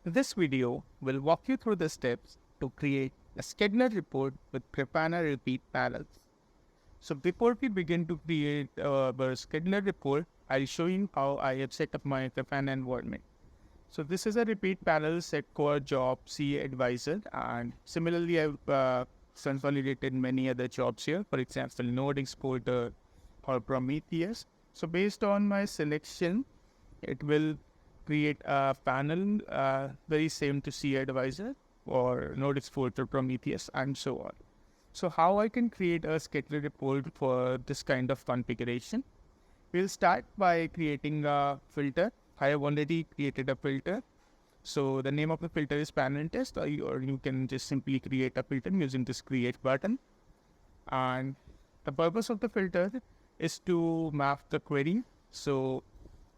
This video will walk you through the steps to create a Skedler report with Grafana Repeat Panels. So before we begin to create our Skedler report, I'll show you how I have set up my Grafana environment. So this is a repeat panel set core job CA advisor, and similarly I've consolidated many other jobs here, for example node exporter or Prometheus. So based on my selection, it will create a panel very same to CA advisor or node exporter, Prometheus, and so on. So how I can create a Skedler report for this kind of configuration? We'll start by creating a filter. I have already created a filter. So the name of the filter is panel test, or you can just simply create a filter using this create button. And the purpose of the filter is to map the query. So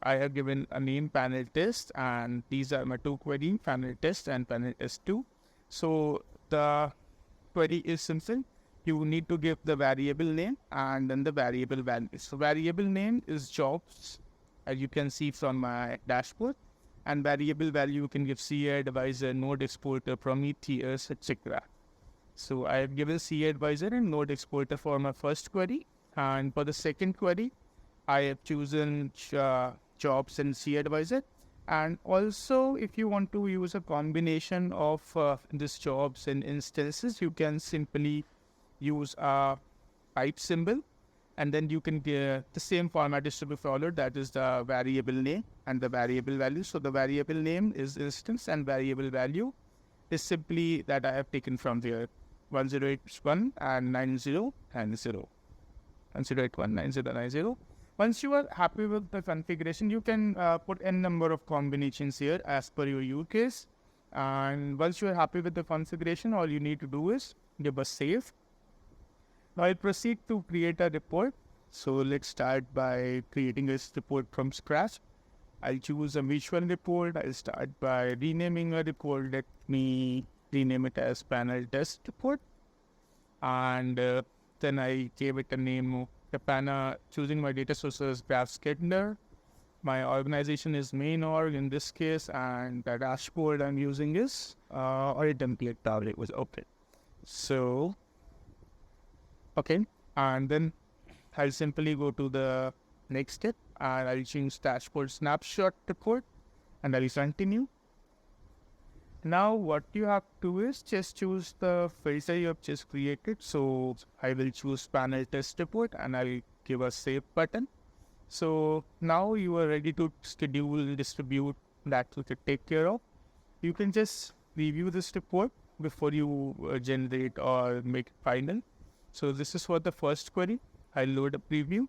I have given a name panel test, and these are my two queries, panel test and panel test 2. So the query is simple. You need to give the variable name and then the variable value. So variable name is jobs, as you can see from my dashboard, and variable value you can give CA advisor, node exporter, Prometheus, etc. So I have given CA advisor and node exporter for my first query, and for the second query I have chosen jobs and CA advisor. And also, if you want to use a combination of these jobs and instances, you can simply use a type symbol, and then you can get the same format is to be followed. That is the variable name and the variable value. So the variable name is instance, and variable value is simply that I have taken from there 1081 and 90 and 0. 1081 9090. Once you are happy with the configuration, you can put n number of combinations here as per your use case. And once you are happy with the configuration, all you need to do is give a save. Now I'll proceed to create a report. So let's start by creating this report from scratch. I'll choose a visual report. I'll start by renaming a report. Let me rename it as panel test report. And then I gave it a name, Grafana, choosing my data source as Graph Skedler. My organization is main org in this case, and the dashboard I'm using is or a template tab. It was open. So okay, and then I'll simply go to the next step, and I'll change dashboard snapshot report, and I'll continue. Now what you have to do is just choose the filter you have just created. So I will choose panel test report, and I'll give a save button. So now you are ready to schedule, distribute, that you can take care of. You can just review this report before you generate or make it final. So this is for the first query. I'll load a preview,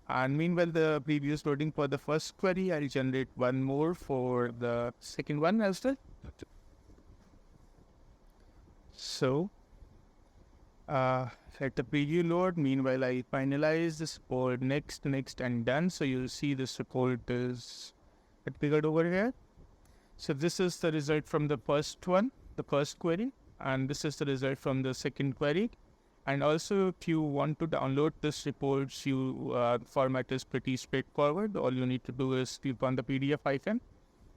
and meanwhile the preview is loading for the first query. I'll generate one more for the second one as well. So let the preview load. Meanwhile, I finalize this report, next, and done. So you'll see this report is configured over here. So this is the result from the first one, the first query, and this is the result from the second query. And also, if you want to download this report, format is pretty straightforward. All you need to do is click on the PDF icon,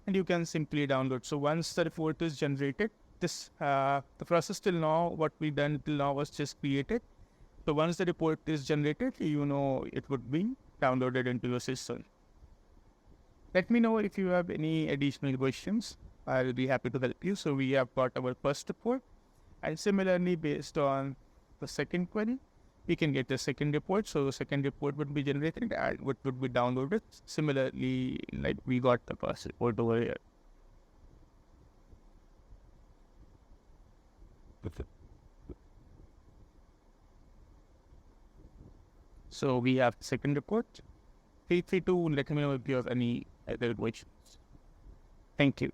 and you can simply download. So once the report is generated, this the process till now, what we done till now was just created. So once the report is generated, it would be downloaded into your system. Let me know if you have any additional questions. I'll be happy to help you. So we have got our first report, and similarly based on the second query, we can get the second report. So the second report would be generated and would be downloaded. Similarly, like we got the first report over here. So we have the second report. Feel free to let me know if you have any other questions. Thank you.